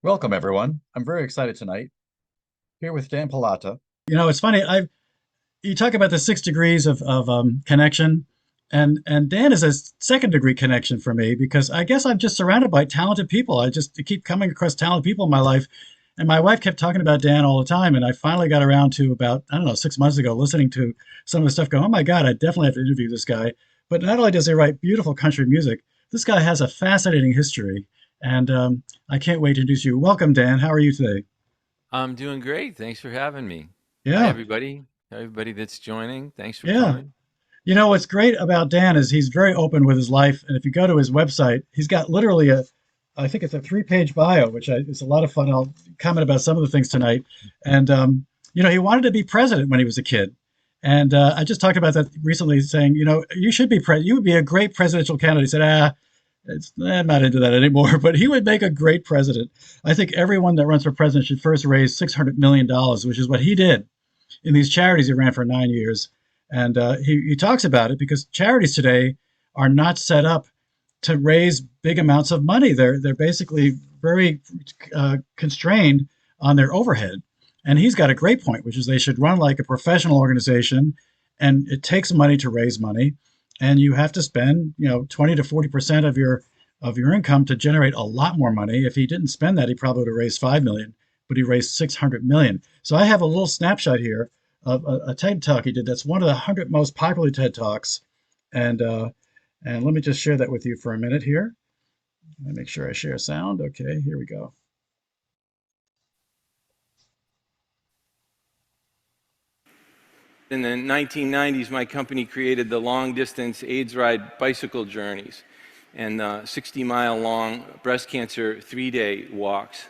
Welcome, everyone. I'm very excited tonight. Here with Dan Pallotta. It's funny. You talk about the 6 degrees of connection, and Dan is a second degree connection for me because I guess I'm just surrounded by talented people. I just keep coming across talented people in my life, and my wife kept talking about Dan all the time, and I finally got around to about I don't know 6 months ago listening to some of the stuff. Going, oh my God, I definitely have to interview this guy. But not only does he write beautiful country music, this guy has a fascinating history, and I can't wait to introduce you. Welcome, Dan. How are you today? I'm doing great. Thanks for having me. Hi, Yeah, everybody. Everybody that's joining, thanks for yeah. coming. What's great about Dan is he's very open with his life, and if you go to his website, he's got literally I think it's a three-page bio, which is a lot of fun. I'll comment about some of the things tonight. And he wanted to be president when he was a kid, and I just talked about that recently, saying, you should be you would be a great presidential candidate. He said, I'm not into that anymore, but he would make a great president. I think everyone that runs for president should first raise $600 million, which is what he did in these charities he ran for 9 years. And he talks about it because charities today are not set up to raise big amounts of money. They're basically very constrained on their overhead. And he's got a great point, which is they should run like a professional organization, and it takes money to raise money, and you have to spend 20 to 40% of your income to generate a lot more money. If he didn't spend that, he probably would have raised 5 million, but he raised 600 million. So I have a little snapshot here of a TED talk he did. That's one of the 100 most popular TED talks, and let me just share that with you for a minute here. Let me make sure I share sound. Okay, here we go. In the 1990s, my company created the long-distance AIDS ride bicycle journeys and 60-mile-long breast cancer three-day walks.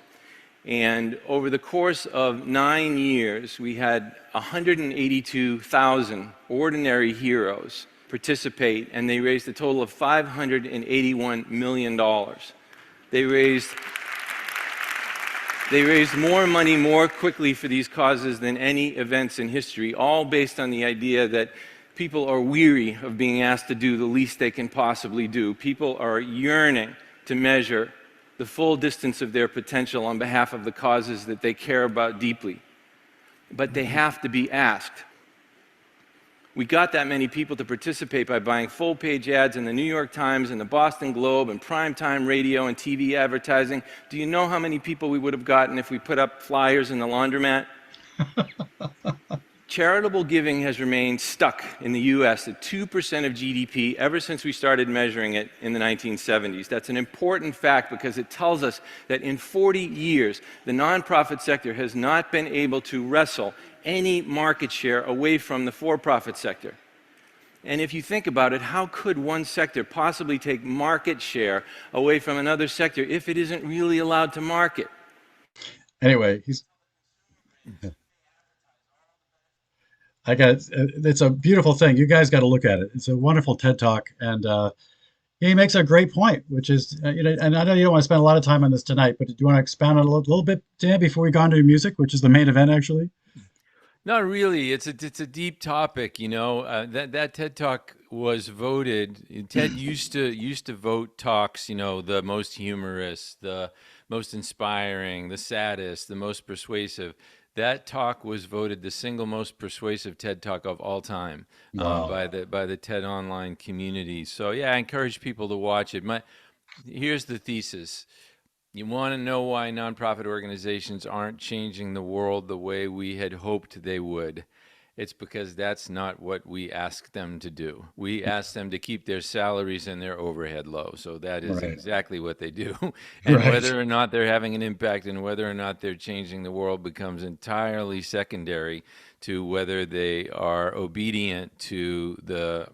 And over the course of 9 years, we had 182,000 ordinary heroes participate, and they raised a total of $581 million. They raised They raised more money more quickly for these causes than any events in history, all based on the idea that people are weary of being asked to do the least they can possibly do. People are yearning to measure the full distance of their potential on behalf of the causes that they care about deeply. But they have to be asked. We got that many people to participate by buying full-page ads in the New York Times and the Boston Globe and primetime radio and TV advertising. Do you know how many people we would have gotten if we put up flyers in the laundromat? Charitable giving has remained stuck in the US at 2% of GDP ever since we started measuring it in the 1970s. That's an important fact because it tells us that in 40 years, the nonprofit sector has not been able to wrestle any market share away from the for-profit sector. And if you think about it, how could one sector possibly take market share away from another sector if it isn't really allowed to market? Anyway, I got it's a beautiful thing. You guys got to look at it. It's a wonderful TED talk, and he makes a great point, which is and I know you don't want to spend a lot of time on this tonight, but do you want to expound on it a little bit, Dan, before we go on to music, which is the main event, actually? Not really. It's a deep topic, you know. That TED Talk was voted. TED used to vote talks, you know, the most humorous, the most inspiring, the saddest, the most persuasive. That talk was voted the single most persuasive TED Talk of all time Wow. by the TED Online community. So yeah, I encourage people to watch it. Here's the thesis. You want to know why nonprofit organizations aren't changing the world the way we had hoped they would? It's because that's not what we ask them to do. We ask them to keep their salaries and their overhead low. So that is Right. exactly what they do. And Right. whether or not they're having an impact and whether or not they're changing the world becomes entirely secondary to whether they are obedient to the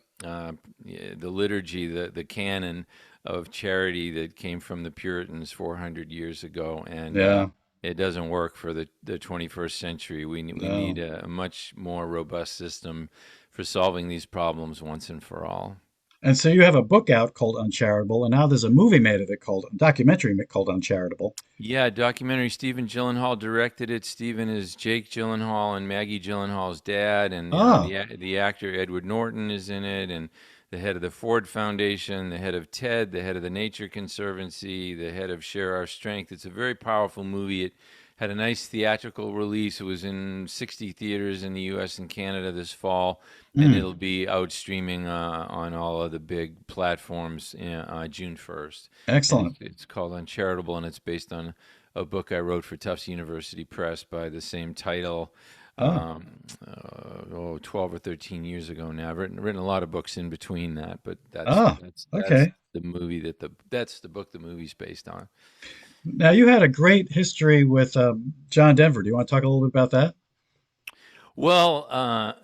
liturgy, the canon of charity that came from the Puritans 400 years ago, and Yeah. it doesn't work for the 21st century. We need No. a much more robust system for solving these problems once and for all. And so you have a book out called Uncharitable, and now there's a movie made of it called a documentary called Uncharitable. Yeah, documentary. Stephen Gyllenhaal directed it. Stephen is Jake Gyllenhaal and Maggie Gyllenhaal's dad, and Ah, the actor Edward Norton is in it, and the head of the Ford Foundation, the head of TED, the head of the Nature Conservancy, the head of Share Our Strength. It's a very powerful movie. It had a nice theatrical release. It was in 60 theaters in the U.S. and Canada this fall, and Mm, it'll be out streaming on all of the big platforms June 1st. And excellent. it's called Uncharitable, and it's based on a book I wrote for Tufts University Press by the same title. Oh, 12 or 13 years ago now. I've written a lot of books in between that, but ah, that's okay. the movie that's the book the movie's based on. Now you had a great history with John Denver. Do you want to talk a little bit about that? Well,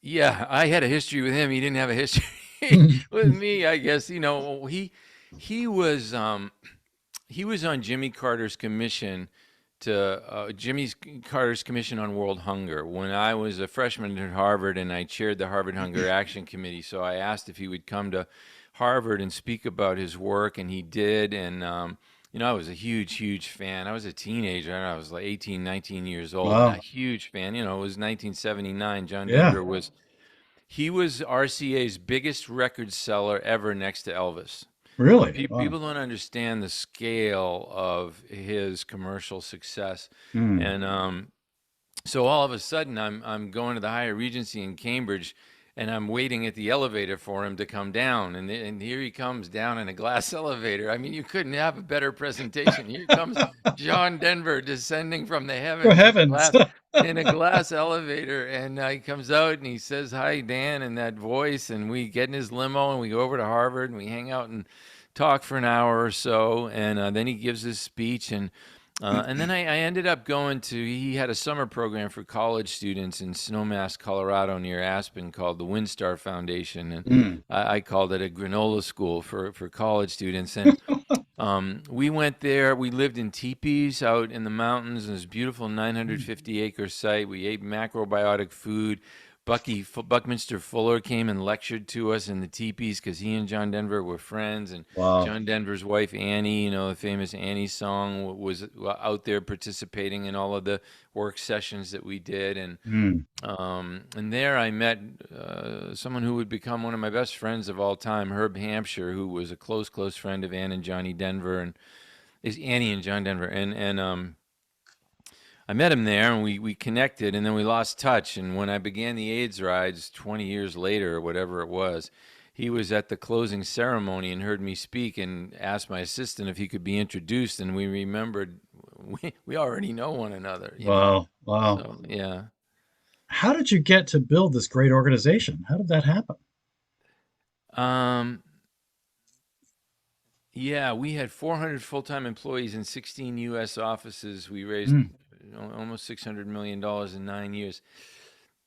yeah, I had a history with him. He didn't have a history with me, I guess. He was he was on Jimmy Carter's Commission on World Hunger when I was a freshman at Harvard, and I chaired the Harvard Hunger Action Committee. So I asked if he would come to Harvard and speak about his work, and he did. And I was a huge fan. I was a teenager, and I was like 18, 19 years old, and a Wow. huge fan. It was 1979. John Yeah. Denver was RCA's biggest record seller ever, next to Elvis. Really? Wow. People don't understand the scale of his commercial success. Mm. And so all of a sudden, I'm going to the Higher Regency in Cambridge, and I'm waiting at the elevator for him to come down. And here he comes down in a glass elevator. I mean, you couldn't have a better presentation. Here comes John Denver descending from the For heavens heavens. in a glass elevator. And he comes out and he says, "Hi, Dan," in that voice. And we get in his limo and we go over to Harvard and we hang out and talk for an hour or so. And then he gives his speech. And then I ended up he had a summer program for college students in Snowmass, Colorado, near Aspen, called the WinStar Foundation. And Mm. I called it a granola school for college students. And we went there. We lived in teepees out in the mountains in this beautiful 950-acre site. We ate macrobiotic food. Buckminster Fuller came and lectured to us in the teepees because he and John Denver were friends. And Wow. John Denver's wife, Annie, the famous Annie song, was out there participating in all of the work sessions that we did. Mm. And there I met someone who would become one of my best friends of all time, Herb Hampshire, who was a close friend of Ann and Johnny Denver, and is Annie and John Denver. And I met him there, and we connected, and then we lost touch. And when I began the AIDS rides 20 years later, or whatever it was, he was at the closing ceremony and heard me speak and asked my assistant if he could be introduced. And we remembered we already know one another. Wow. Wow. So, yeah. How did you get to build this great organization? How did that happen? Um, yeah, we had 400 full-time employees in 16 U.S. offices. We raised Mm. almost $600 million in 9 years.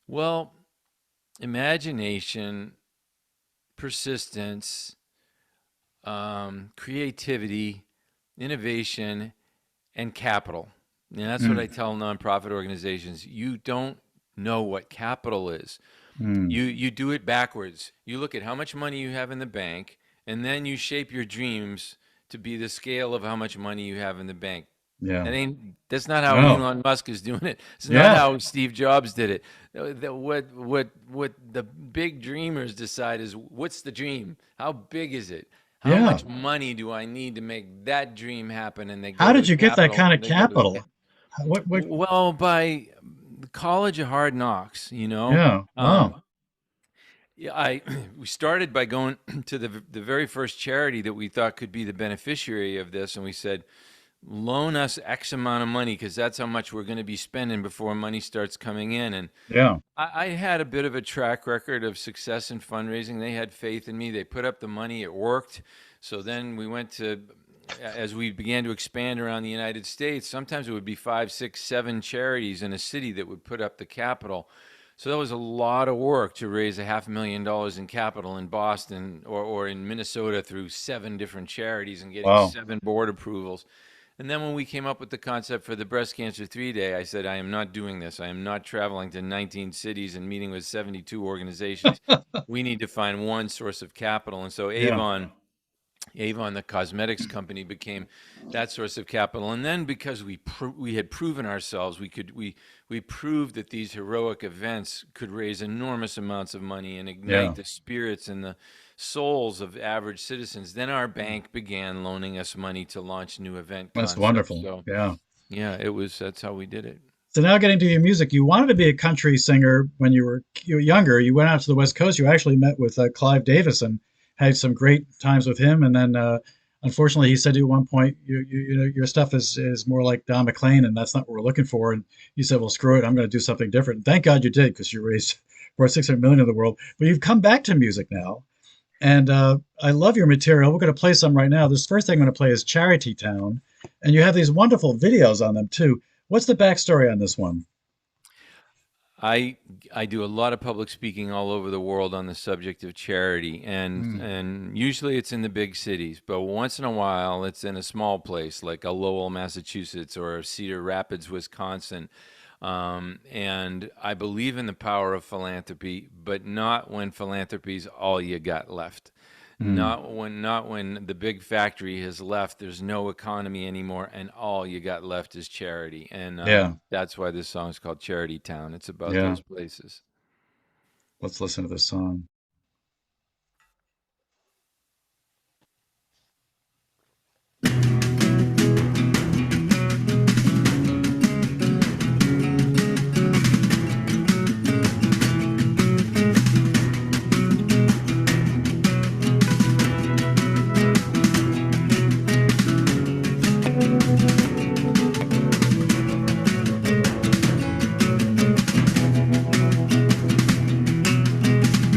Well, imagination, persistence, creativity, innovation, and capital. And that's what I Mm. tell nonprofit organizations. You don't know what capital is. Mm. You do it backwards. You look at how much money you have in the bank, and then you shape your dreams to be the scale of how much money you have in the bank. Yeah. That's not how No. Elon Musk is doing it. It's not Yeah. how Steve Jobs did it. What the big dreamers decide is, what's the dream? How big is it? How Yeah. much money do I need to make that dream happen? And they How go to did the you get that capital. kind of They go to the capital? What? well, by the College of Hard Knocks. Yeah. Wow. Yeah, we started by going to the very first charity that we thought could be the beneficiary of this, and we said, loan us X amount of money because that's how much we're going to be spending before money starts coming in. And Yeah. I had a bit of a track record of success in fundraising. They had faith in me. They put up the money. It worked. So then we went to, as we began to expand around the United States, sometimes it would be 5, 6, 7 charities in a city that would put up the capital. So that was a lot of work to raise $500,000 in capital in Boston or in Minnesota through 7 different charities and getting Wow. 7 board approvals. And then when we came up with the concept for the Breast Cancer 3-Day, I said, I am not doing this. I am not traveling to 19 cities and meeting with 72 organizations. We need to find one source of capital. And so Yeah. Avon, the cosmetics company, became that source of capital. And then because we had proven ourselves, we proved that these heroic events could raise enormous amounts of money and Yeah. ignite the spirits and the souls of average citizens. Then our bank began loaning us money to launch new event That's concepts. wonderful. So Yeah. yeah, that's how we did it. So now getting to your music, you wanted to be a country singer when you were younger. You went out to the West Coast. You actually met with Clive Davis and had some great times with him. And then, unfortunately, he said to you at one point, you know, your stuff is more like Don McLean, and that's not what we're looking for. And you said, well, screw it, I'm going to do something different. And thank God you did, because you raised for 600 million in the world. But you've come back to music now, and I love your material. We're going to play some right now. This first thing I'm going to play is Charity Town, and you have these wonderful videos on them too. What's the backstory on this one? I do a lot of public speaking all over the world on the subject of charity, and usually it's in the big cities, but once in a while it's in a small place like a Lowell, Massachusetts, or Cedar Rapids, Wisconsin. And I believe in the power of philanthropy, but not when philanthropy's all you got left. Not when the big factory has left, there's no economy anymore, and all you got left is charity. And Yeah. that's why this song is called Charity Town. It's about Yeah. those places. Let's listen to this song.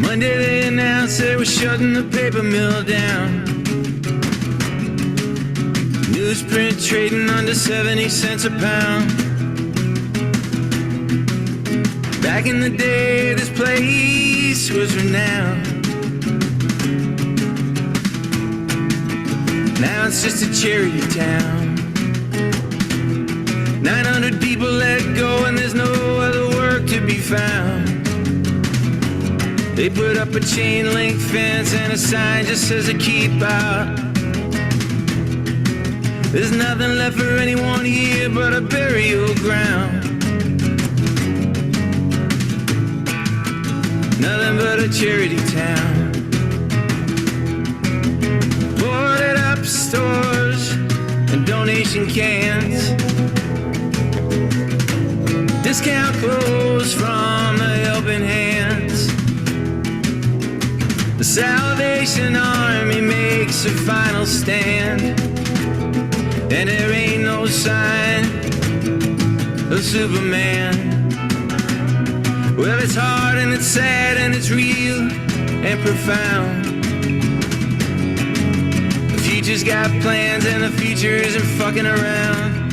Monday they announced they were shutting the paper mill down. Newsprint trading under 70 cents a pound. Back in the day, this place was renowned. Now it's just a charity town. 900 people let go and there's no other work to be found. They put up a chain link fence and a sign just says to keep out. There's nothing left for anyone here but a burial ground. Nothing but a charity town. Boarded up stores and donation cans. Discount clothes from the helping hands. The Salvation Army makes a final stand, and there ain't no sign of Superman. Well, it's hard and it's sad and it's real and profound. The future's got plans and the future isn't fucking around.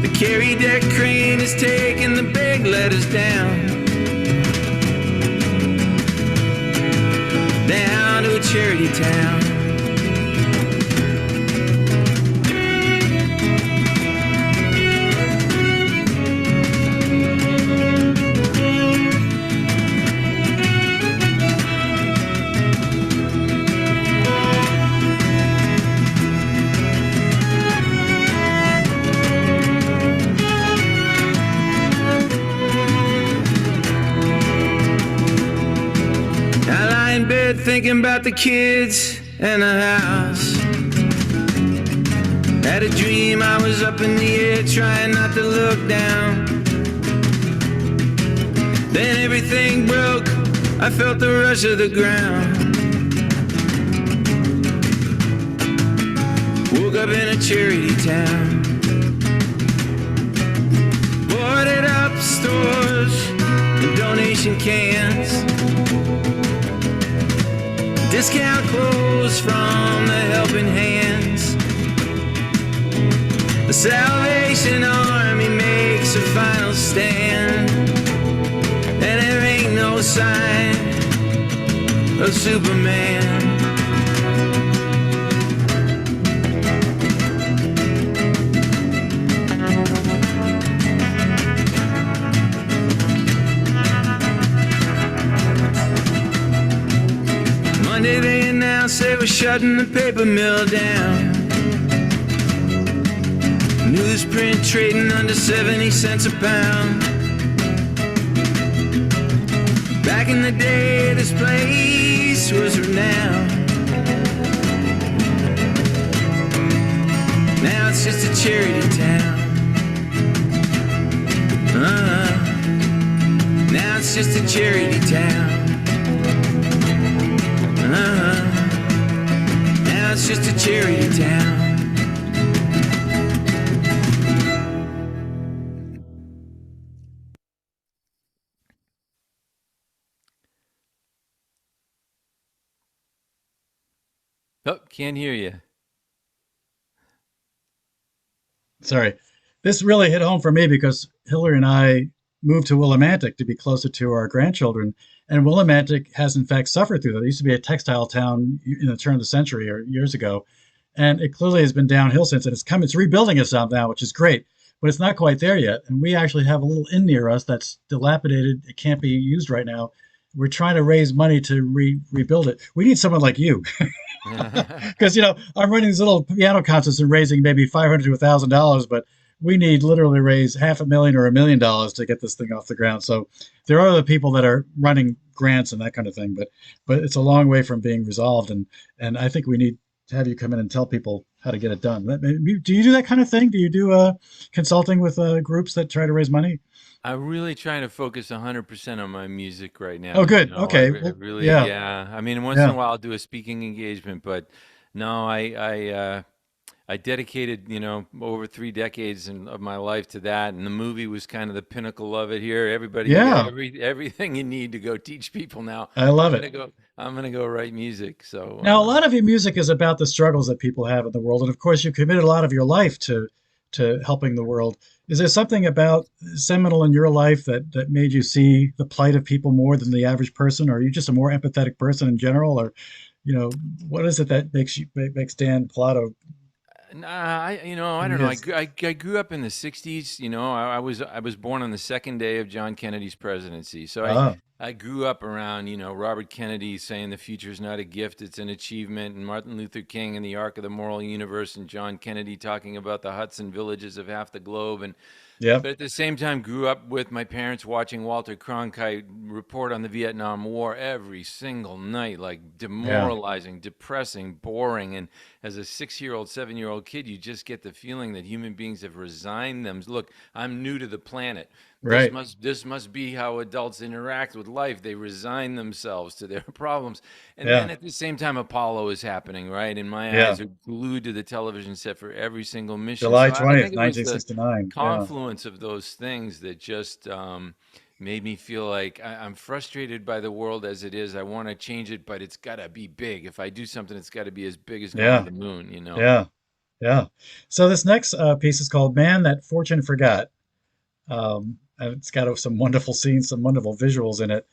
The carry deck crane is taking the big letters down. Down to a charity town. Thinking about the kids and the house. Had a dream I was up in the air trying not to look down. Then everything broke, I felt the rush of the ground. Woke up in a charity town. Boarded up stores and donation cans. Discount clothes from the helping hands. The Salvation Army makes a final stand, and there ain't no sign of Superman. Monday they announced they were shutting the paper mill down. Newsprint trading under 70 cents a pound. Back Back in the day, this place was renowned. Now it's just a charity town. Now it's just a charity town. Now it's just a charity town. Oh, can't hear you. Sorry. This really hit home for me because Hillary and I moved to Willimantic to be closer to our grandchildren. And Willimantic has, in fact, suffered through that. It used to be a textile town in the turn of the century or years ago. And it clearly has been downhill since. And it's rebuilding itself now, which is great. But it's not quite there yet. And we actually have a little inn near us that's dilapidated. It can't be used right now. We're trying to raise money to rebuild it. We need someone like you. Because, I'm running these little piano concerts and raising maybe $500 to $1,000, but we need literally raise $500,000 or $1 million to get this thing off the ground. So there are other people that are running grants and that kind of thing, but it's a long way from being resolved. And I think we need to have you come in and tell people how to get it done. Do you do that kind of thing? Do you do consulting with groups that try to raise money? I'm really trying to focus 100% on my music right now. Oh, good. Okay. Really, yeah. yeah. I mean, once in a while I'll do a speaking engagement, but no, I dedicated, over 3 decades of my life to that, and the movie was kind of the pinnacle of it here. Everybody, everything you need to go teach people now. I love it. I'm gonna go write music. So now a lot of your music is about the struggles that people have in the world, and of course you committed a lot of your life to helping the world. Is there something about seminal in your life that made you see the plight of people more than the average person, or are you just a more empathetic person in general, or what is it that makes Dan Pallotta? I don't know. I grew up in the '60s. I was born on the second day of John Kennedy's presidency, so I grew up around Robert Kennedy saying the future is not a gift, it's an achievement, and Martin Luther King and the arc of the moral universe, and John Kennedy talking about the huts and villages of half the globe, and but at the same time grew up with my parents watching Walter Cronkite report on the Vietnam War every single night, like demoralizing, depressing, boring. And as a 6-year-old, 7-year-old kid, you just get the feeling that human beings have resigned them. Look, I'm new to the planet. Right. This must be how adults interact with life. They resign themselves to their problems. And then at the same time, Apollo is happening, right? And my eyes are glued to the television set for every single mission. July 20th, 1969. Confluence of those things that just made me feel like I'm frustrated by the world as it is. I want to change it, but it's got to be big. If I do something, it's got to be as big as going to the moon, Yeah. So this next piece is called Man That Fortune Forgot. And it's got some wonderful scenes, some wonderful visuals in it.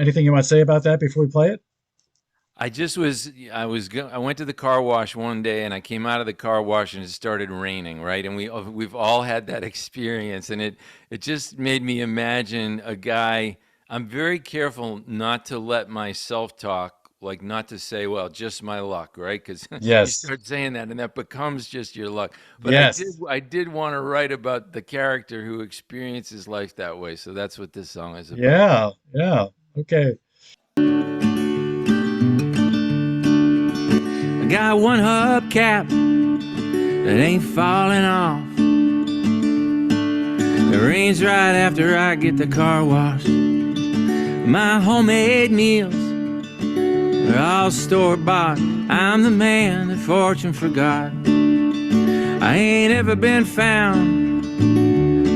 Anything you want to say about that before we play it? I went to the car wash one day, and I came out of the car wash and it started raining, right? And we've all had that experience, and it just made me imagine a guy. I'm very careful not to let my self-talk, like not to say, well, just my luck, right? Because you start saying that, and that becomes just your luck. But I did want to write about the character who experiences life that way. So that's what this song is about. Yeah. Okay. I got one hubcap that ain't falling off. It rains right after I get the car washed. My homemade meals are all store-bought. I'm the man that fortune forgot. I ain't ever been found.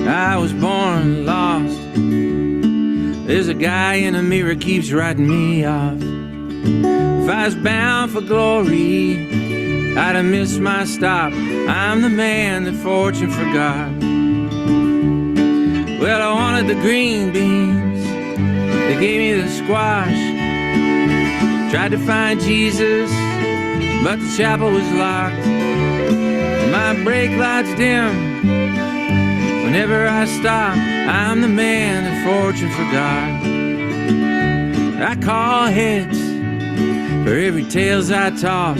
I was born lost. There's a guy in a mirror keeps writing me off. If I was bound for glory, I'd have missed my stop. I'm the man that fortune forgot. Well, I wanted the green beans, they gave me the squash. Tried to find Jesus, but the chapel was locked. My brake lights dim whenever I stop. I'm the man that fortune forgot. I call heads for every tails I toss.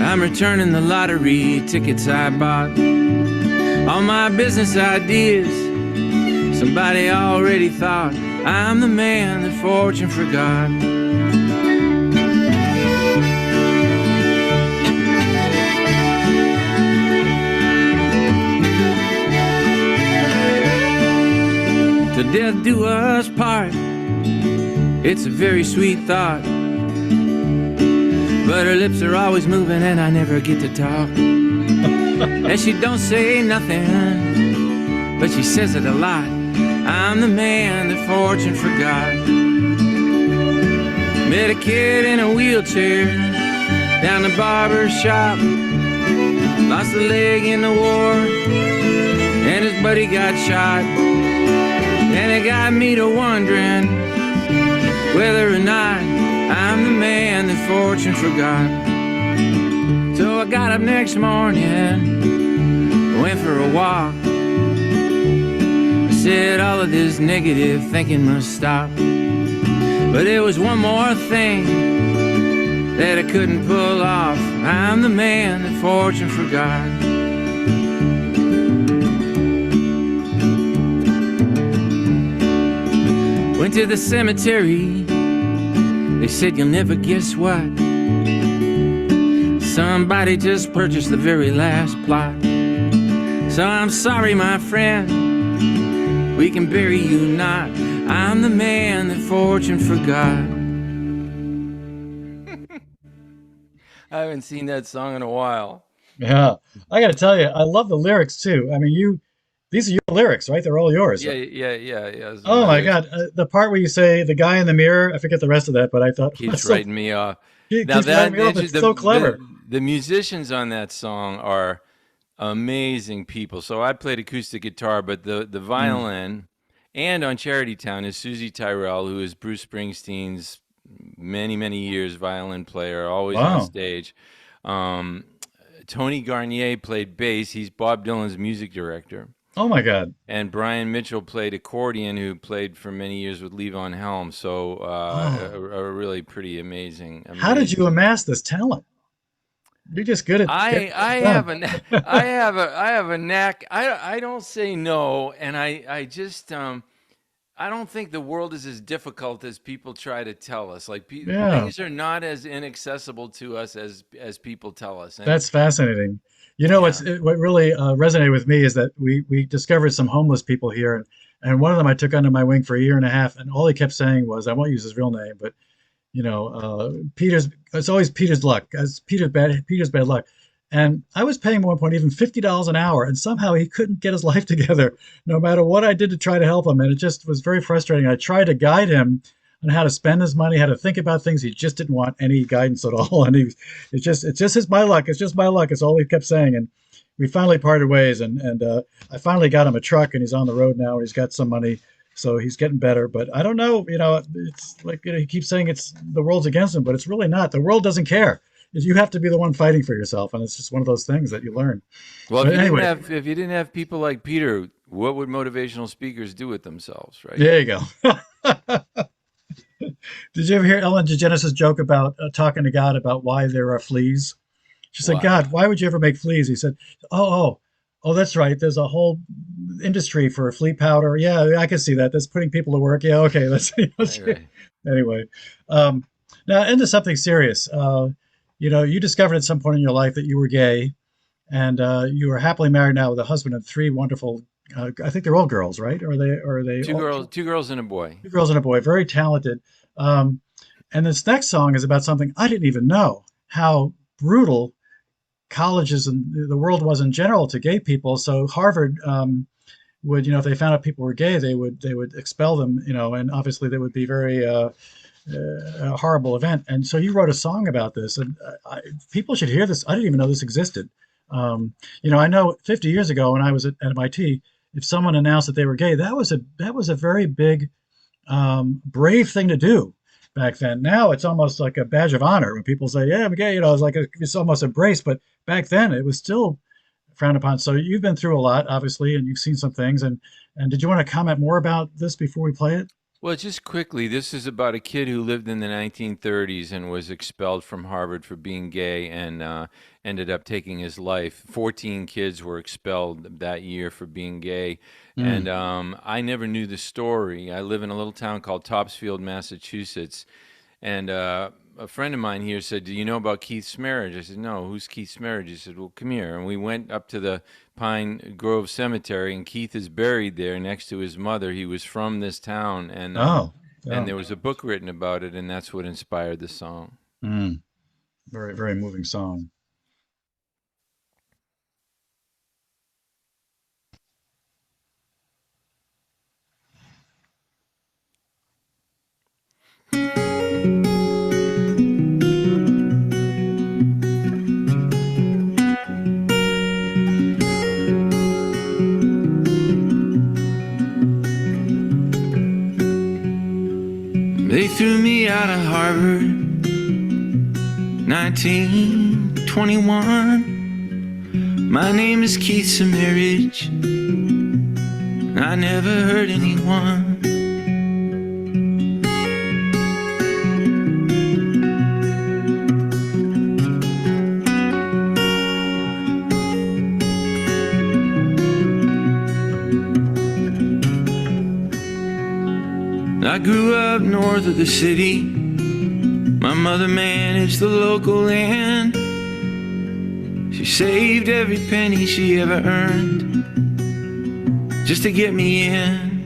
I'm returning the lottery tickets I bought. All my business ideas somebody already thought. I'm the man that fortune forgot. Till death do us part, it's a very sweet thought. But her lips are always moving and I never get to talk. And she don't say nothing, but she says it a lot. I'm the man that fortune forgot. Met a kid in a wheelchair down the barber shop. Lost a leg in the war and his buddy got shot. And it got me to wondering whether or not I'm the man that fortune forgot. So I got up next morning, went for a walk. I said all of this negative thinking must stop. But there was one more thing that I couldn't pull off. I'm the man that fortune forgot. Went to the cemetery, they said you'll never guess what. Somebody just purchased the very last plot. So I'm sorry my friend, we can bury you not. I'm the man that fortune forgot. I haven't seen that song in a while. Yeah, I got to tell you, I love the lyrics too. I mean, these are your lyrics, right? They're all yours. Yeah. Oh my God, the part where you say the guy in the mirror, I forget the rest of that, but I thought Keeps writing me off. Now that it's so clever. The musicians on that song are amazing people. So I played acoustic guitar, but the violin and on Charity Town is Susie Tyrell, who is Bruce Springsteen's many years violin player, always on stage. Tony Garnier played bass. He's Bob Dylan's music director. Oh my God! And Brian Mitchell played accordion, who played for many years with Levon Helm. So a really pretty amazing. How did you amass this talent? You're just good at. I have a knack. I don't say no, and I just I don't think the world is as difficult as people try to tell us. Like things are not as inaccessible to us as people tell us. And that's fascinating. You know, what really resonated with me is that we discovered some homeless people here, and one of them I took under my wing for a year and a half, and all he kept saying was, I won't use his real name, but you know, it's always Peter's luck. It's Peter's bad luck. And I was paying him at one point even $50 an hour, and somehow he couldn't get his life together, no matter what I did to try to help him. And it just was very frustrating. I tried to guide him on how to spend his money, how to think about things. He just didn't want any guidance at all. And it's just my luck. It's just my luck. It's all he kept saying. And we finally parted ways. And I finally got him a truck, and he's on the road now, and he's got some money. So he's getting better. But I don't know, it's like, he keeps saying it's the world's against him, but it's really not. The world doesn't care. You have to be the one fighting for yourself. And it's just one of those things that you learn. Well, if you didn't have people like Peter, what would motivational speakers do with themselves, right? There you go. Did you ever hear Ellen DeGeneres' joke about talking to God about why there are fleas? She said, God, why would you ever make fleas? He said, oh, that's right. There's a whole industry for flea powder. Yeah, I can see that. That's putting people to work. Yeah, okay. Right. Anyway. Now into something serious. You discovered at some point in your life that you were gay, and you are happily married now with a husband and three wonderful. I think they're all girls, right? Or are they two girls and a boy? 2 girls and a boy, very talented. And this next song is about something I didn't even know, how brutal colleges and the world was in general to gay people. So Harvard would, if they found out people were gay, they would expel them, and obviously they would be very a horrible event. And so you wrote a song about this, and people should hear this. I didn't even know this existed. I know 50 years ago when I was at MIT, if someone announced that they were gay, that was a very big, brave thing to do back then. Now it's almost like a badge of honor when people say, "Yeah, I'm gay." It's almost embraced. But back then it was still frowned upon. So you've been through a lot, obviously, and you've seen some things. And did you want to comment more about this before we play it? Well, just quickly, this is about a kid who lived in the 1930s and was expelled from Harvard for being gay and ended up taking his life. 14 kids were expelled that year for being gay. And I never knew the story. I live in a little town called Topsfield, Massachusetts. And a friend of mine here said, "Do you know about Keith's marriage?" I said, "No, who's Keith's marriage?" He said, "Well, come here." And we went up to the Pine Grove Cemetery, and Keith is buried there next to his mother. He was from this town, and Oh, and there was a book written about it, and that's what inspired the song. mm, very, very moving song. They threw me out of Harvard, 1921. My name is Keith Semirich. I never hurt anyone. I grew up north of the city. My mother managed the local land. She saved every penny she ever earned just to get me in.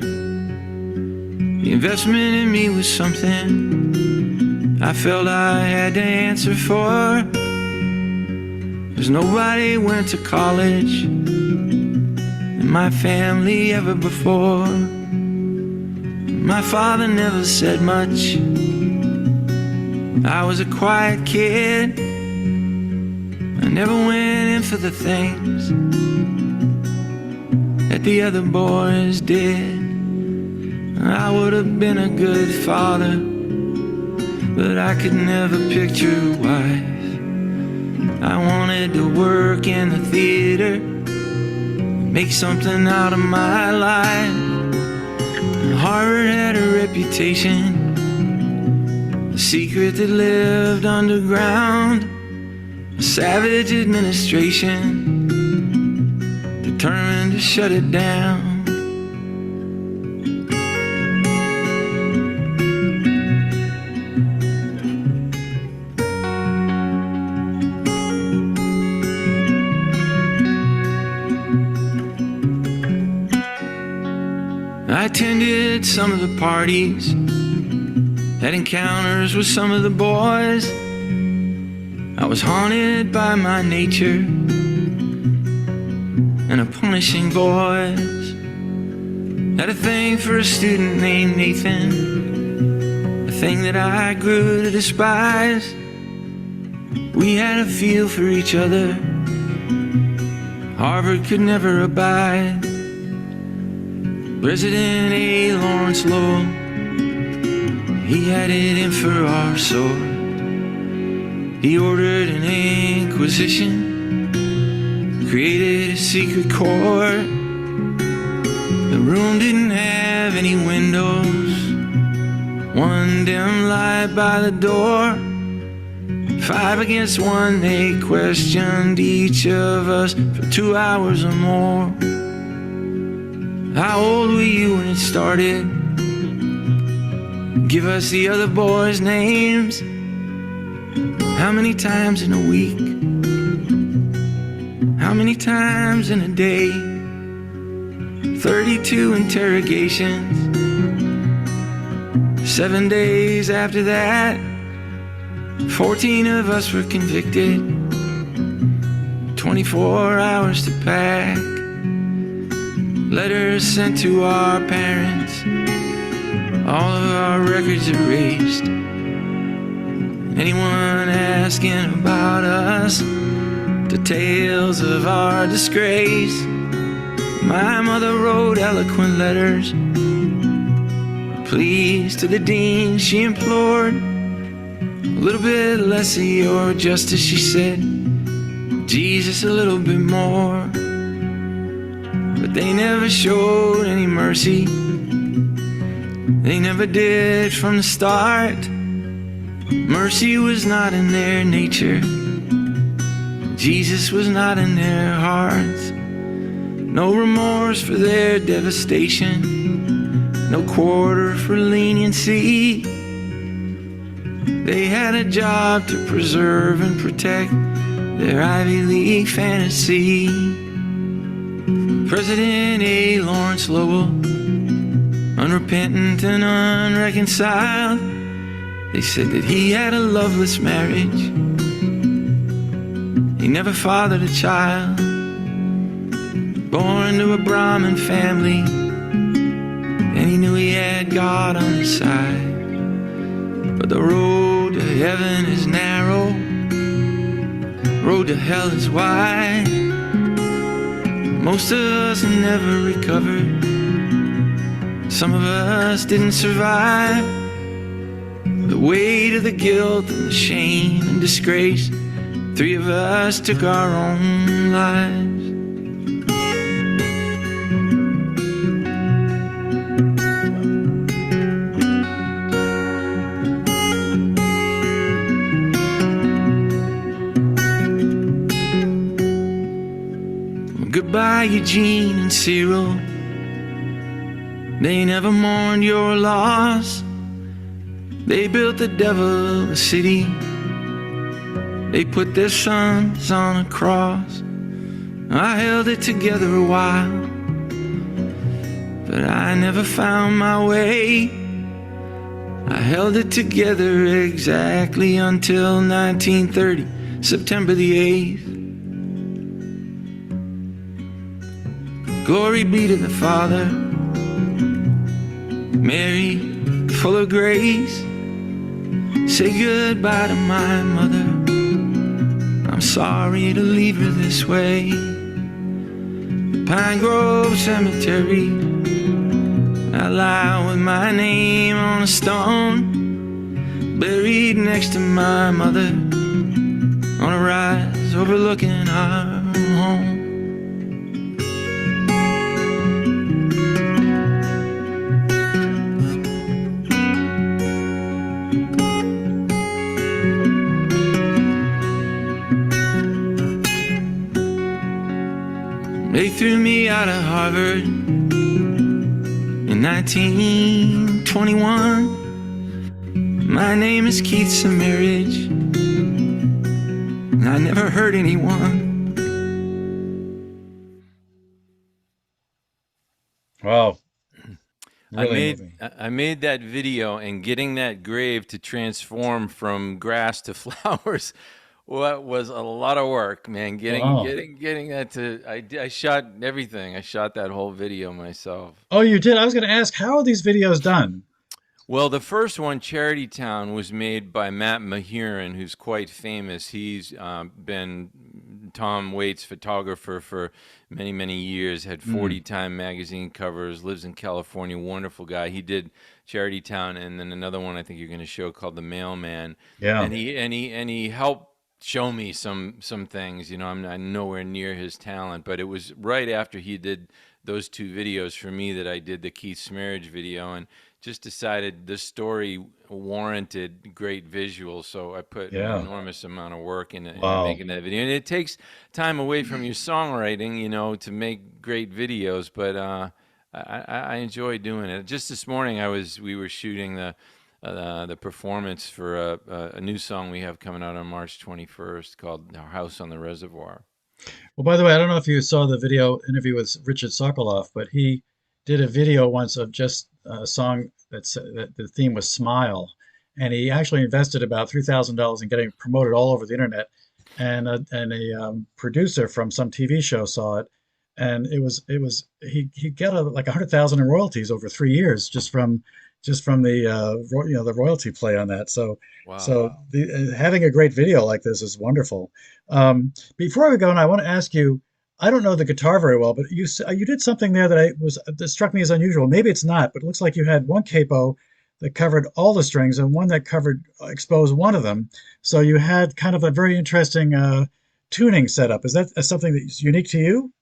The investment in me was something I felt I had to answer for, 'cause nobody went to college in my family ever before. My father never said much. I was a quiet kid. I never went in for the things that the other boys did. I would have been a good father, but I could never picture a wife. I wanted to work in the theater, make something out of my life. Harvard had a reputation, a secret that lived underground, a savage administration determined to shut it down. I attended some of the parties, had encounters with some of the boys. I was haunted by my nature and a punishing voice. Had a thing for a student named Nathan, a thing that I grew to despise. We had a feel for each other Harvard could never abide. President A. Lawrence Lowell, he had it in for our sword. He ordered an inquisition, created a secret court. The room didn't have any windows, one dim light by the door. 5 against 1, they questioned each of us for 2 hours or more. How old were you when it started? Give us the other boys' names. How many times in a week? How many times in a day? 32 interrogations. 7 days after that, 14 of us were convicted. 24 hours to pack. Letters sent to our parents, all of our records erased. Anyone asking about us, details of our disgrace. My mother wrote eloquent letters, pleas to the dean she implored. A little bit less of your justice, she said, Jesus a little bit more. But they never showed any mercy. They never did from the start. Mercy was not in their nature. Jesus was not in their hearts. No remorse for their devastation, no quarter for leniency. They had a job to preserve and protect their Ivy League fantasy. President A. Lawrence Lowell, unrepentant and unreconciled, they said that he had a loveless marriage. He never fathered a child. Born to a Brahmin family, and he knew he had God on his side. But the road to heaven is narrow, road to hell is wide. Most of us never recovered. Some of us didn't survive the weight of the guilt and the shame and disgrace. 3 of us took our own lives. Goodbye, Eugene and Cyril. They never mourned your loss. They built the devil a city. They put their sons on a cross. I held it together a while, but I never found my way. I held it together exactly until 1930, September the 8th. Glory be to the Father, Mary, full of grace. Say goodbye to my mother. I'm sorry to leave her this way. Pine Grove Cemetery, I lie with my name on a stone, buried next to my mother, on a rise overlooking our home. They threw me out of Harvard in 1921. My name is Keith Semirage, and I never hurt anyone. Wow. Really moving. I made that video, and getting that grave to transform from grass to flowers, what was a lot of work, man. Getting that to, I shot everything. I shot that whole video myself. Oh, you did? I was going to ask, how are these videos done? Well, the first one, Charity Town, was made by Matt Mahiran, who's quite famous. He's been Tom Waits' photographer for many, many years, had 40 Time magazine covers, lives in California, wonderful guy. He did Charity Town, and then another one I think you're going to show called The Mailman. Yeah. And he helped show me some things. You know, I'm nowhere near his talent, but it was right after he did those 2 videos for me that I did the Keith Smarriage video, and just decided the story warranted great visuals, so I put an enormous amount of work in making that video. And it takes time away from your songwriting, you know, to make great videos, but I enjoy doing it. Just this morning, we were shooting the performance for a new song we have coming out on March 21st called "Our House on the Reservoir." Well, by the way, I don't know if you saw the video interview with Richard Sokoloff, but he did a video once of just a song that the theme was "Smile," and he actually invested about $3,000 in getting it promoted all over the internet. And a producer from some TV show saw it, and he got like 100,000 in royalties over 3 years just from the royalty play on that. So having a great video like this is wonderful. Before we go, and I want to ask you, I don't know the guitar very well, but you did something there that struck me as unusual. Maybe it's not, but it looks like you had one capo that covered all the strings and one that exposed one of them. So you had kind of a very interesting tuning setup. Is that something that's unique to you?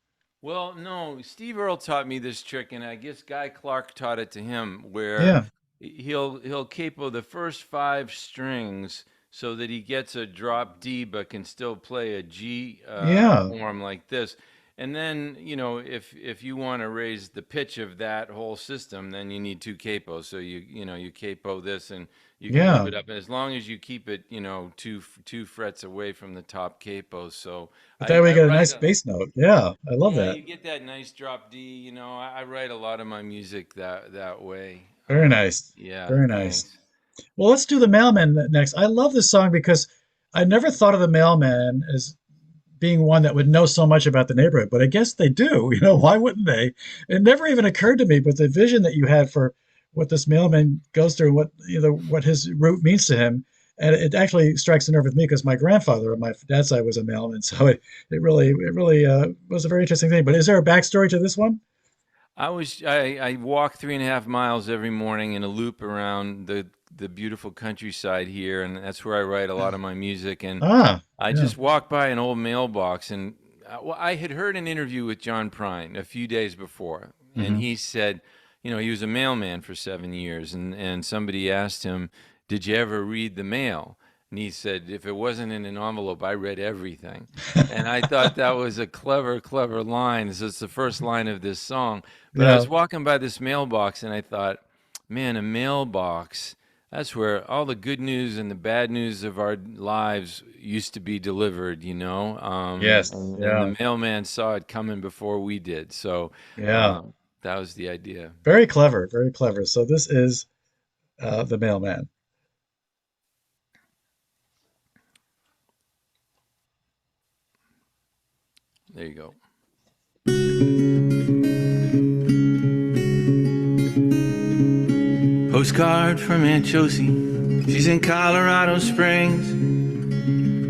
Well, no, Steve Earle taught me this trick, and I guess Guy Clark taught it to him, where he'll capo the first 5 strings so that he gets a drop D but can still play a G Yeah. form like this. And then, if you want to raise the pitch of that whole system, then you need 2 capos. So you capo this and you can move Yeah. it up. And as long as you keep it, two frets away from the top capo. So But that way you I get a write nice a, bass note. Yeah. I love yeah, that. you get that nice drop D. I write a lot of my music that way. Very nice. Yeah, Very nice. thanks. Well, let's do the Mailman next. I love this song because I never thought of the Mailman as being one that would know so much about the neighborhood, but I guess they do. Why wouldn't they? It never even occurred to me, but the vision that you had for what this mailman goes through, what his route means to him, and it actually strikes a nerve with me because my grandfather on my dad's side was a mailman, so it really was a very interesting thing. But is there a backstory to this one? I walk 3.5 miles every morning in a loop around the beautiful countryside here, and that's where I write a lot of my music. And Ah, I yeah. just walked by an old mailbox, and well, I had heard an interview with John Prine a few days before, and Hmm. he said, he was a mailman for 7 years, and somebody asked him, "Did you ever read the mail?" And he said, "If it wasn't in an envelope, I read everything." And I thought that was a clever, clever line. So it's the first line of this song. But I Yeah. was walking by this mailbox, and I thought, man, a mailbox. That's where all the good news and the bad news of our lives used to be delivered, Yes. and Yeah. the mailman saw it coming before we did. So Yeah. that was the idea. Very clever. Very clever. So this is the mailman. There you go. Postcard from Aunt Josie. She's in Colorado Springs.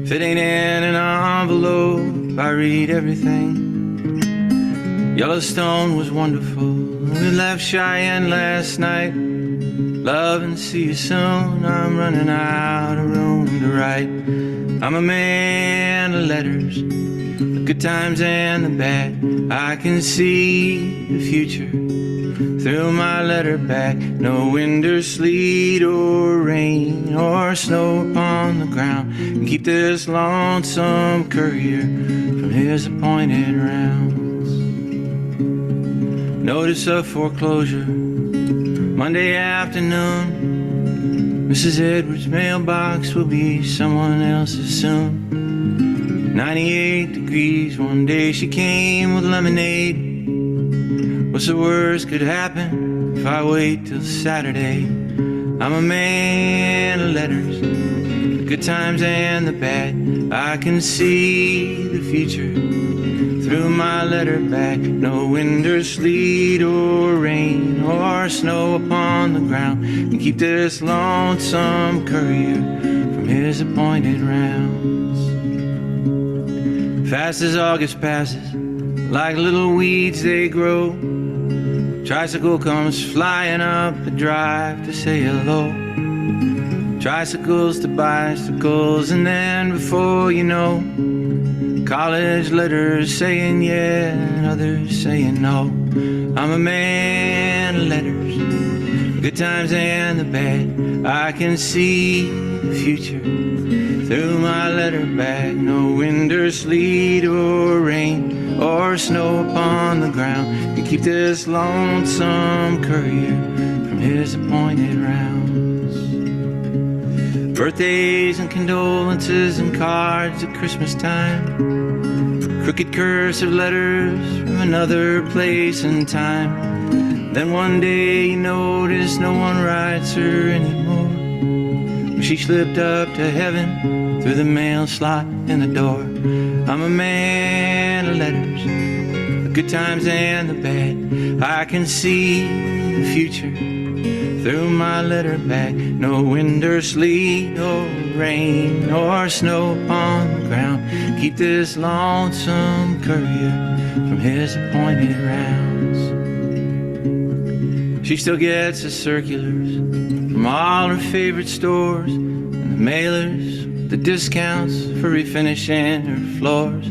If it ain't in an envelope, I read everything. Yellowstone was wonderful. We left Cheyenne last night. Love and see you soon. I'm running out of room to write. I'm a man of letters, the good times and the bad. I can see the future through my letter back. No wind or sleet or rain or snow upon the ground can keep this lonesome courier from his appointed rounds. Notice of foreclosure, Monday afternoon. Mrs. Edwards' mailbox will be someone else's soon. 98 degrees, one day she came with lemonade. What's the worst could happen if I wait till Saturday? I'm a man of letters, the good times and the bad. I can see the future through my letter back. No wind or sleet or rain or snow upon the ground can keep this lonesome courier from his appointed rounds. Fast as August passes, like little weeds they grow. Tricycle comes flying up the drive to say hello. Tricycles to bicycles, and then before you know, college letters saying yeah and others saying no. I'm a man of letters, good times and the bad. I can see the future through my letter bag. No wind or sleet or rain or snow upon the ground can keep this lonesome courier from his appointed rounds. Birthdays and condolences and cards at Christmas time. Crooked cursive letters from another place and time. Then one day you notice no one writes her anymore. She slipped up to heaven through the mail slot in the door. I'm a man of letters, the good times and the bad. I can see the future through my letter bag. No wind or sleet or rain or snow upon the ground keep this lonesome courier from his appointed rounds. She still gets the circulars from all her favorite stores, and the mailers, the discounts for refinishing her floors.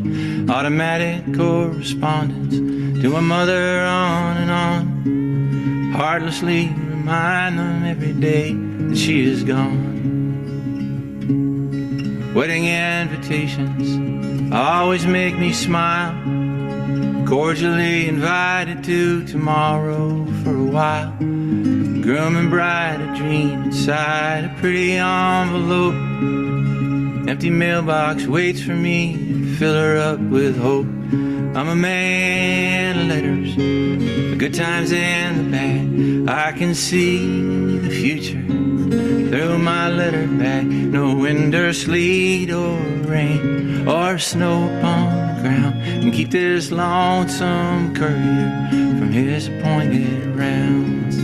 Automatic correspondence to my mother on and on, heartlessly remind them every day that she is gone. Wedding invitations always make me smile. Cordially invited to tomorrow for a while. Groom and bride a dream inside a pretty envelope. Empty mailbox waits for me to fill her up with hope. I'm a man of letters, the good times and the bad. I can see the future through my letter bag. No wind or sleet or rain or snow upon the ground can keep this lonesome courier from his appointed rounds.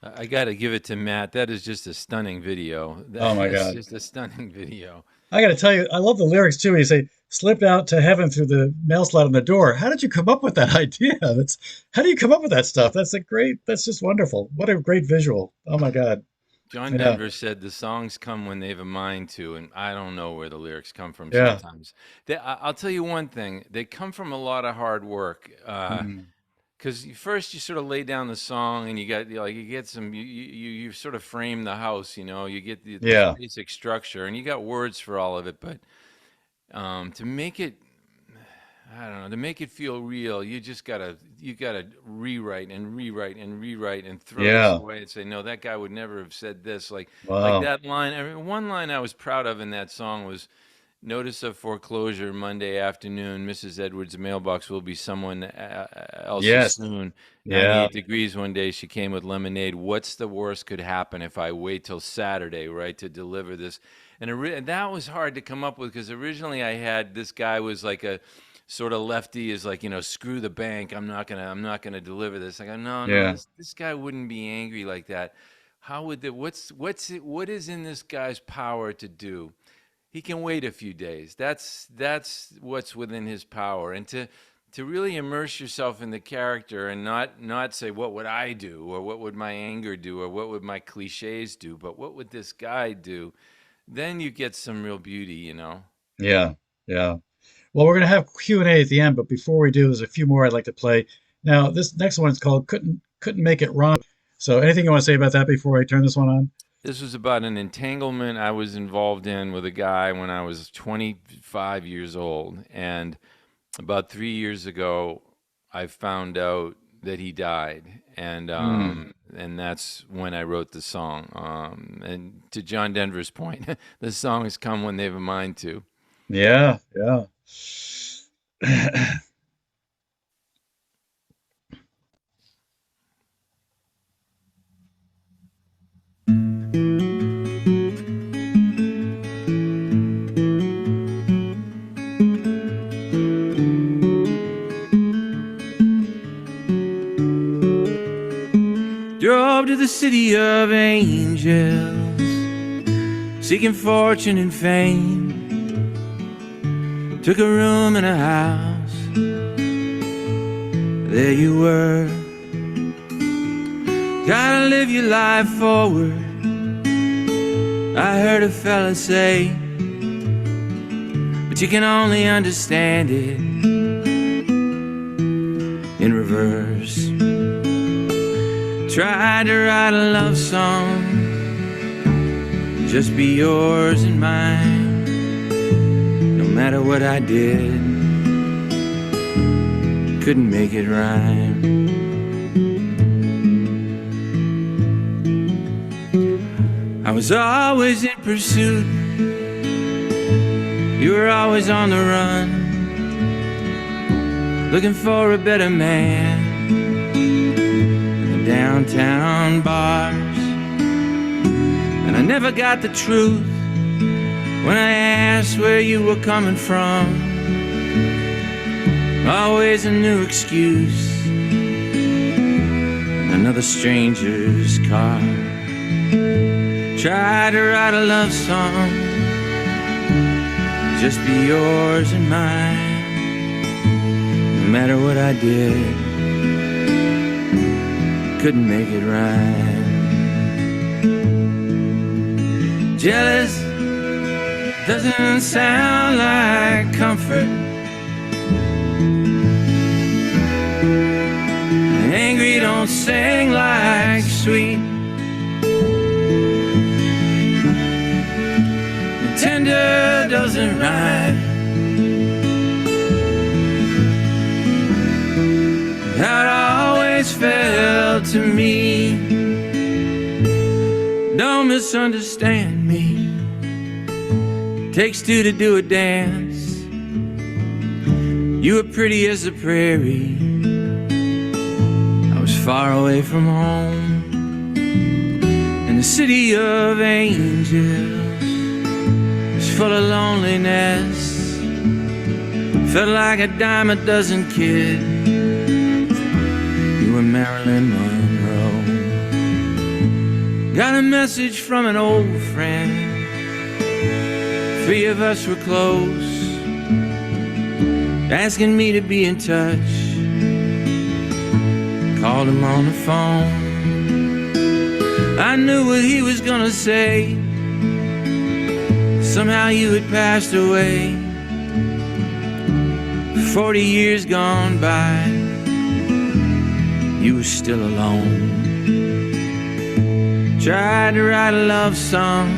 I got to give it to Matt. That is just a stunning video. Oh my That's God. just a stunning video. I got to tell you, I love the lyrics too. You say, "Slipped out to heaven through the mail slot on the door." How did you come up with that idea? How do you come up with that stuff? That's just wonderful. What a great visual. Oh my God. John Yeah. Denver said the songs come when they have a mind to, and I don't know where the lyrics come from Yeah. sometimes. I'll tell you one thing, they come from a lot of hard work. Mm. Because first you sort of lay down the song, and you get some you sort of frame the house, you get the Yeah. basic structure, and you got words for all of it. But to make it, I don't know, to make it feel real, you gotta rewrite and rewrite and rewrite and throw this Yeah. away and say, no, that guy would never have said this. Like Wow. that line. I mean, one line I was proud of in that song was, "Notice of foreclosure Monday afternoon. Mrs. Edwards' mailbox will be someone else's Yes. soon. Yeah. 98 degrees one day. She came with lemonade. What's the worst could happen if I wait till Saturday, right, to deliver this?" And that was hard to come up with, because originally I had this guy was like a sort of lefty, is like, screw the bank. I'm not gonna deliver this. I go, no, Yeah. this guy wouldn't be angry like that. How would what is in this guy's power to do? He can wait a few days. That's what's within his power. And to really immerse yourself in the character and not say, what would I do, or what would my anger do, or what would my cliches do, but what would this guy do? Then you get some real beauty. Yeah. Yeah. Well, we're going to have Q&A at the end, but before we do, there's a few more I'd like to play. Now, this next one is called Couldn't Make It Wrong. So anything you want to say about that before I turn this one on? This was about an entanglement I was involved in with a guy when I was 25 years old. And about 3 years ago, I found out that he died. And and that's when I wrote the song. And to John Denver's point, the songs come when they have a mind to. Yeah. Yeah. Drove to the city of angels, seeking fortune and fame. Took a room in a house, there you were. Gotta live your life forward, I heard a fella say, but you can only understand it in reverse. Tried to write a love song, just be yours and mine. No matter what I did, couldn't make it rhyme. I was always in pursuit, you were always on the run, looking for a better man. Downtown bars, and I never got the truth when I asked where you were coming from. Always a new excuse, another stranger's car. Try to write a love song, just be yours and mine. No matter what I did, couldn't make it rhyme. Jealous doesn't sound like comfort. Angry don't sing like sweet. And tender doesn't rhyme. How it always felt to me. Don't misunderstand me. Takes two to do a dance. You were pretty as a prairie. I was far away from home in the city of angels. It's full of loneliness. Felt like a dime a dozen kid. You were Marilyn Monroe. Got a message from an old friend. Three of us were close, asking me to be in touch. Called him on the phone. I knew what he was gonna say. Somehow you had passed away. 40 years gone by, you were still alone. Tried to write a love song,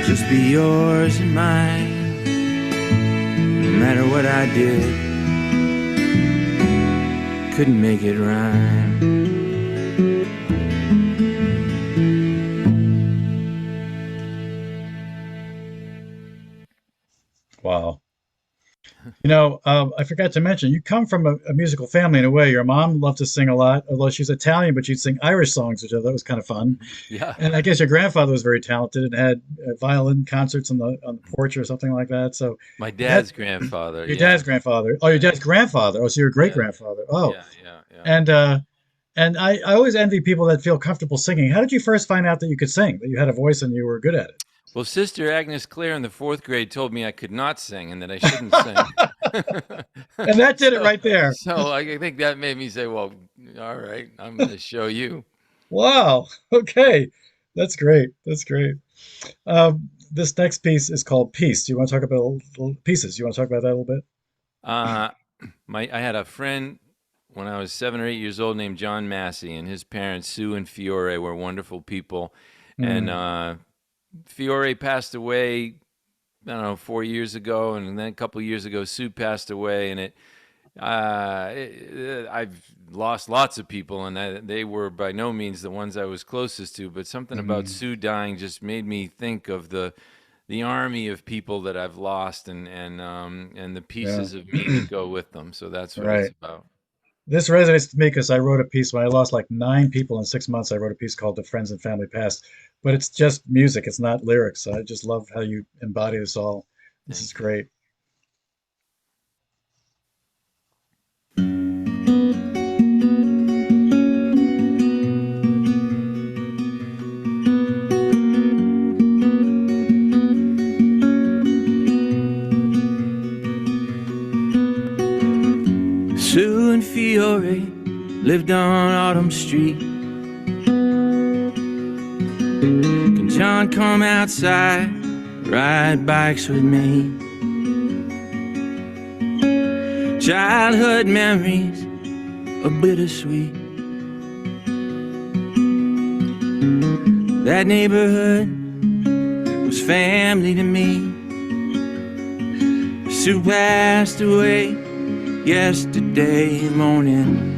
just be yours and mine. No matter what I did, couldn't make it rhyme. Wow. I forgot to mention, you come from a musical family in a way. Your mom loved to sing a lot, although she's Italian, but she'd sing Irish songs, which I thought was kind of fun. Yeah. And I guess your grandfather was very talented and had violin concerts on the porch or something like that. So My dad's grandfather. your dad's grandfather. Oh, your dad's grandfather. Oh, so your great grandfather. Oh, Yeah, yeah, yeah. And I always envy people that feel comfortable singing. How did you first find out that you could sing, that you had a voice and you were good at it? Well, Sister Agnes Clare in the 4th grade told me I could not sing and that I shouldn't sing. And that did it right there. So I think that made me say, well, all right, I'm going to show you. Wow. Okay. That's great. That's great. This next piece is called Peace. Do you want to talk about little pieces? You want to talk about that a little bit? I had a friend when I was 7 or 8 years old named John Massey, and his parents, Sue and Fiore, were wonderful people. And Fiore passed away, I don't know, 4 years ago, and then a couple of years ago, Sue passed away, and I've lost lots of people, and they were by no means the ones I was closest to, but something about Sue dying just made me think of the army of people that I've lost and the pieces of me that go with them. So that's what it's about. This resonates to me because I wrote a piece when I lost like 9 people in 6 months. I wrote a piece called The Friends and Family Past, but it's just music. It's not lyrics. I just love how you embody this all. This is great. Sue and Fiore lived on Autumn Street. Can John come outside, ride bikes with me? Childhood memories are bittersweet. That neighborhood was family to me. Sue passed away yesterday morning.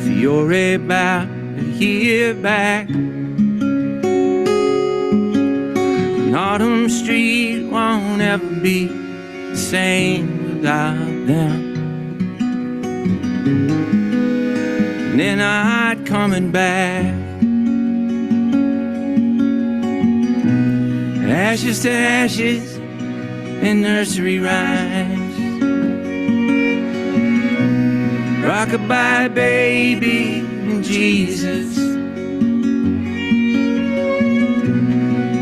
Fiore about a year back. And Autumn Street won't ever be the same without them. And they're not coming back. Ashes to ashes and nursery rhymes. Rockabye baby and Jesus.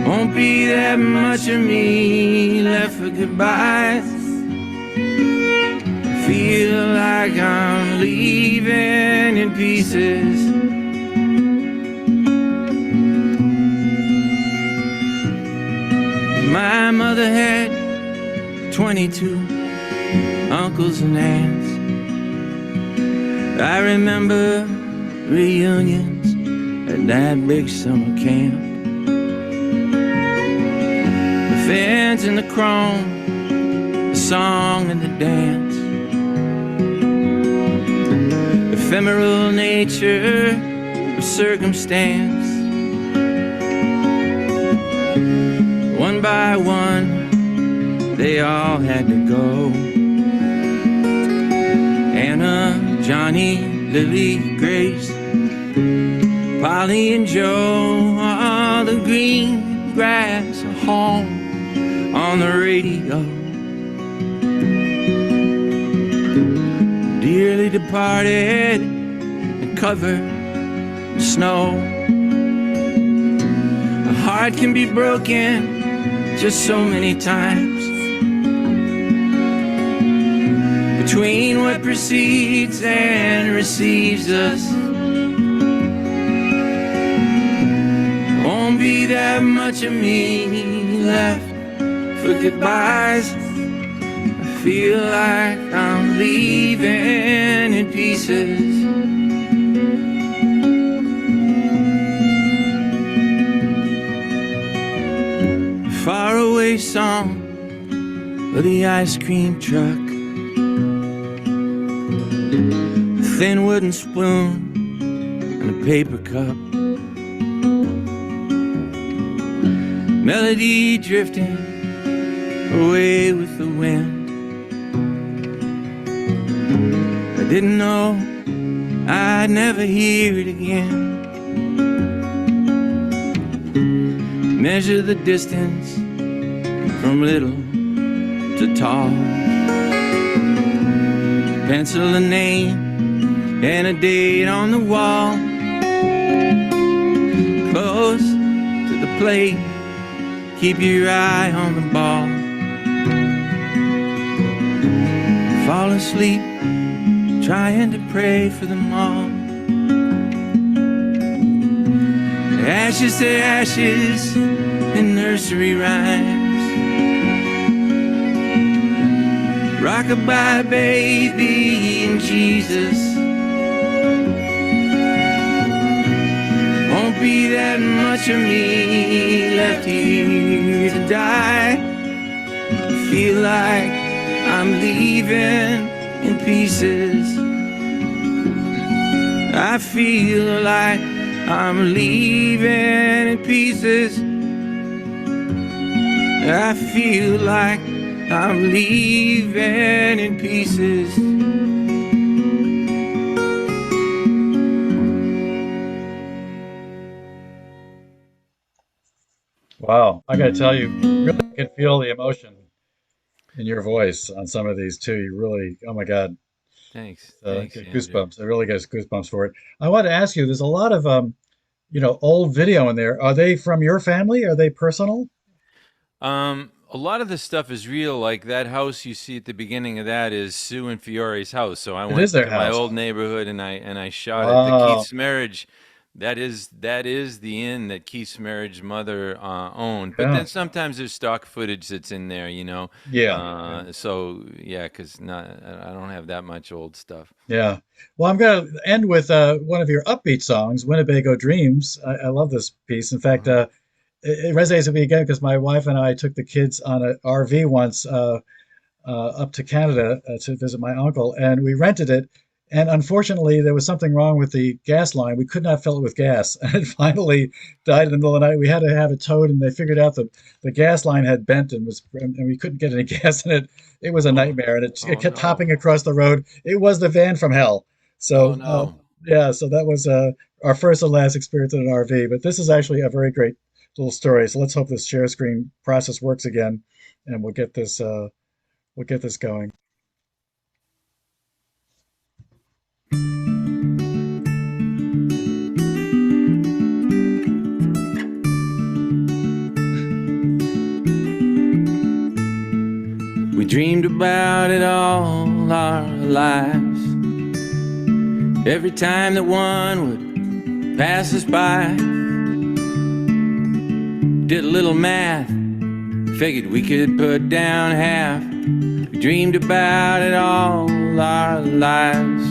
Won't be that much of me left for goodbyes. Feel like I'm leaving in pieces. My mother had 22 uncles and aunts. I remember reunions at that big summer camp. The fans and the chrome, the song and the dance, ephemeral nature of circumstance. One by one, they all had to go. Anna, Johnny, Lily, Grace, Polly and Joe, all the green grass of home on the radio. Dearly departed and covered in snow. A heart can be broken just so many times. Between what precedes and receives us, won't be that much of me left for goodbyes. I feel like I'm leaving in pieces. Faraway song of the ice cream truck, a thin wooden spoon and a paper cup, melody drifting away with the wind. I didn't know I'd never hear it again. Measure the distance from little to tall, pencil a name and a date on the wall, close to the plate, keep your eye on the ball. Fall asleep trying to pray for them all. Ashes to ashes in nursery rhymes, rockabye baby and Jesus. Won't be that much of me left here to die. I feel like I'm leaving in pieces. I feel like I'm leaving in pieces. I feel like I'm leaving in pieces. Wow, I gotta tell you, really can feel the emotion in your voice on some of these too. You really, oh my God, Thanks. Thanks, get Andrew. goosebumps. I really get goosebumps for it. I want to ask you, there's a lot of old video in there. Are they from your family? Are they personal? A lot of the stuff is real. Like that house you see at the beginning of that is Sue and Fiore's house. So I It is went their to my house. old neighborhood and I shot it. The Wow. Keith's marriage, that is the inn that Keith's marriage mother owned. But Yeah. then sometimes there's stock footage that's in there, you know. Yeah. Yeah. So yeah, because not I don't have that much old stuff. Yeah. Well, I'm going to end with one of your upbeat songs, Winnebago Dreams. I love this piece. In fact, Uh-huh. it resonates with me again because my wife and I took the kids on an RV once up to Canada to visit my uncle, and we rented it. And unfortunately, there was something wrong with the gas line. We could not fill it with gas, and it finally died in the middle of the night. We had to have it towed, and they figured out the gas line had bent and we couldn't get any gas in it. It was a Oh, nightmare, and it oh kept no. hopping across the road. It was the van from hell. Oh So no. yeah, so that was our first and last experience in an RV. But this is actually a very great little story. So let's hope this share screen process works again, and we'll get this going. We dreamed about it all our lives. Every time that one would pass us by, did a little math, Figured we could put down half. We dreamed about it all our lives.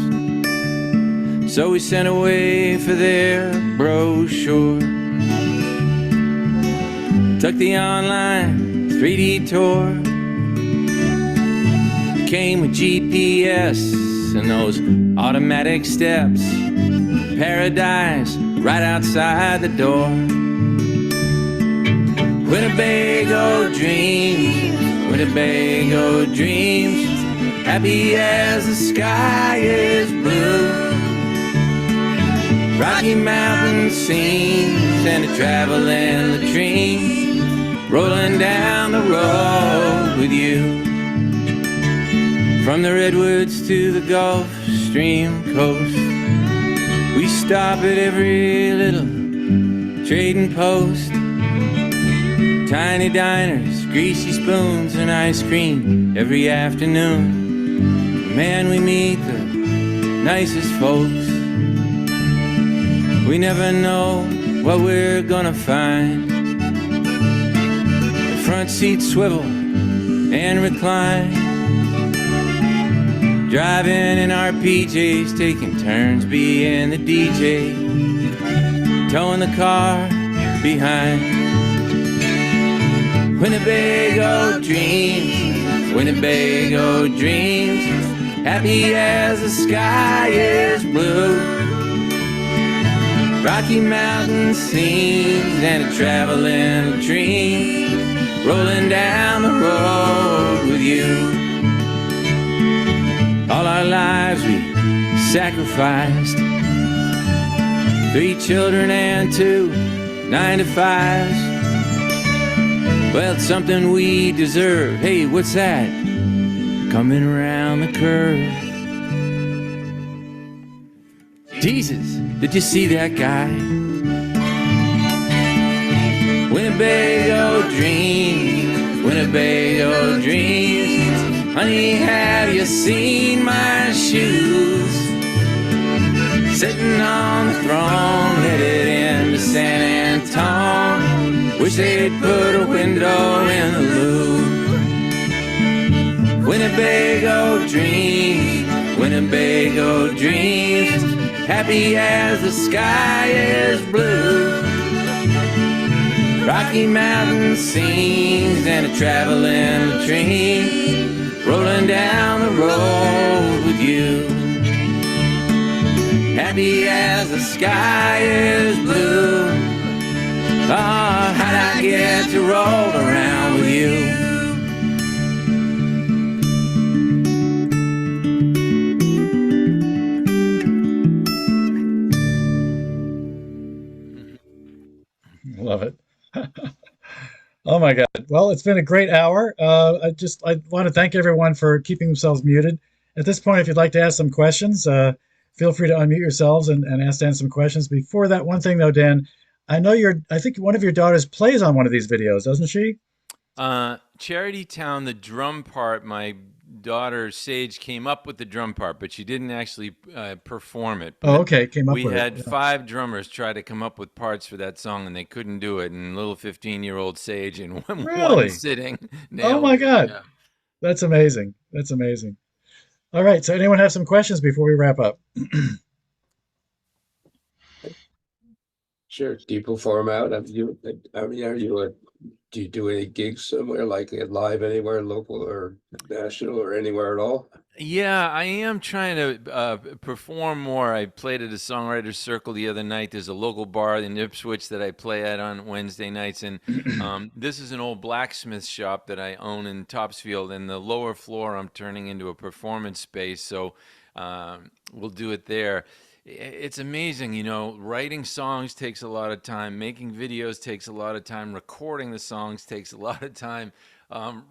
So we sent away for their brochure. Took the online 3D tour. Came with GPS and those automatic steps. Paradise right outside the door. Winnebago dreams, Winnebago dreams, happy as the sky is blue. Rocky Mountain scenes and a traveling latrine, rolling down the road with you. From the redwoods to the Gulf Stream coast, we stop at every little trading post. Tiny diners, greasy spoons, and ice cream every afternoon. Man, we meet the nicest folks. We never know what we're gonna find. The front seats swivel and recline. Driving in our PJs, taking turns being the DJ, towing the car behind. Winnebago dreams, Winnebago dreams, happy as the sky is blue. Rocky Mountain scenes and a traveling latrine, rolling down the road with you. All our lives we sacrificed, 3 children and 2 9-to-5s. Well, it's something we deserve. Hey, what's that? Coming around the curve. Jesus, did you see that guy? Winnebago dreams, Winnebago dreams. Honey, have you seen my shoes? Sitting on the throne, headed into San Antone. Wish they'd put a window in the loop. Winnebago dreams, Winnebago dreams, happy as the sky is blue. Rocky Mountain scenes and a traveling latrine, rolling down the road with you. Happy as the sky is blue. Oh, how'd I get to roll around with you? Love it. Oh my God. Well, it's been a great hour. I want to thank everyone for keeping themselves muted. At this point, if you'd like to ask some questions, feel free to unmute yourselves and ask Dan some questions. Before that, one thing though, Dan, I think one of your daughters plays on one of these videos, doesn't she? Charity Town, the drum part, my daughter Sage came up with the drum part, but she didn't actually perform it. Oh, okay. Came up We with it. had Yeah. 5 drummers try to come up with parts for that song, and they couldn't do it. And little 15-year-old Sage in one Really? sitting Oh nailed my it. God. Yeah. That's amazing. That's amazing. All right. So anyone have some questions before we wrap up? Sure. Do you perform out? Do you do any gigs somewhere, like live anywhere, local or national or anywhere at all? Yeah, I am trying to perform more. I played at a songwriter's circle the other night. There's a local bar in Ipswich that I play at on Wednesday nights, and this is an old blacksmith shop that I own in Topsfield. And the lower floor I'm turning into a performance space, so we'll do it there. It's amazing, you know, writing songs takes a lot of time, making videos takes a lot of time, recording the songs takes a lot of time.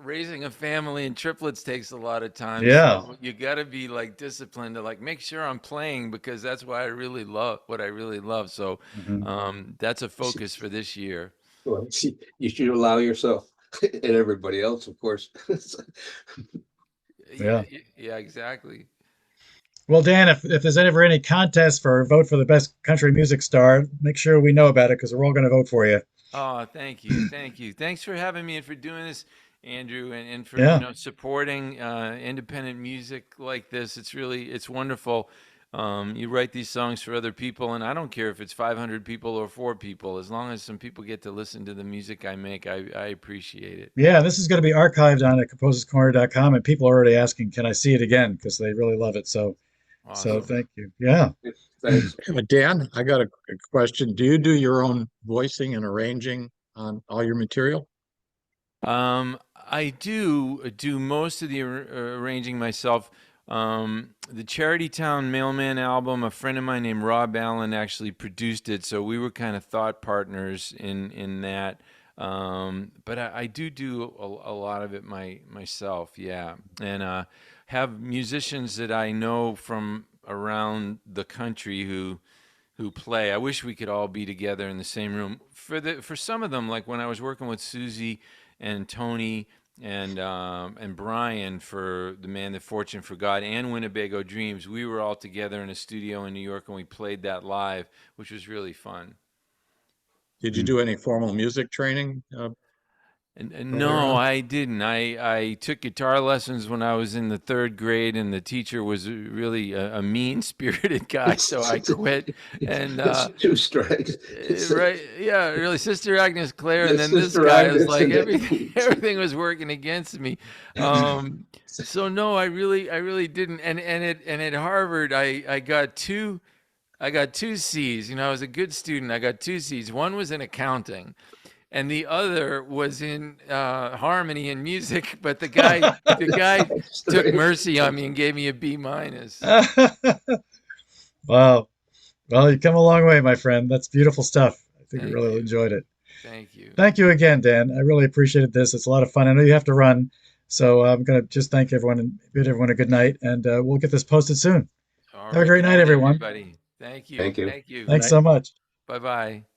Raising a family and triplets takes a lot of time. Yeah. So you got to be like disciplined to like make sure I'm playing, because that's what I really love. So that's a focus for this year. Well, see, you should allow yourself and everybody else, of course. Yeah. Yeah, exactly. Well, Dan, if there's ever any contest for vote for the best country music star, make sure we know about it because we're all going to vote for you. Oh, thank you, thank you. Thanks for having me and for doing this, Andrew, and for Yeah. supporting independent music like this. It's wonderful. You write these songs for other people, and I don't care if it's 500 people or 4 people. As long as some people get to listen to the music I make, I appreciate it. Yeah, this is going to be archived on at composerscorner.com, and people are already asking, can I see it again? Because they really love it. So Awesome. thank you. Yeah. Thanks. Dan, I got a question. Do you do your own voicing and arranging on all your material? I do most of the arranging myself. The Charity Town Mailman album, a friend of mine named Rob Allen actually produced it, so we were kind of thought partners in that. But I do a lot of it myself, yeah, and have musicians that I know from around the country who play. I wish we could all be together in the same room. For some of them, like when I was working with Susie and Tony and Brian for The Man That Fortune Forgot and Winnebago Dreams, we were all together in a studio in New York and we played that live, which was really fun. Did you do any formal music training? And Earlier no, on? I didn't. I took guitar lessons when I was in the 3rd grade, and the teacher was really a mean-spirited guy, so I quit. And It's 2 strikes. right, yeah, really, Sister Agnes Clare, and Yes, then this Sister guy was Agnes, like and then- everything was working against me. So no, I really didn't. And at Harvard, I got two C's. I was a good student. I got 2 C's. One was in accounting, and the other was in harmony and music. But the guy took mercy on me and gave me a B minus. Wow. Well, you come a long way, my friend. That's beautiful stuff. I think we Thank really you. enjoyed it. Thank you. Thank you again, Dan. I really appreciated this. It's a lot of fun. I know you have to run, so I'm going to just thank everyone and bid everyone a good night, and we'll get this posted soon. All Have a right, great night, good everyone. everybody. Thank you. Thank you. Thank you. Thanks so much. Bye bye.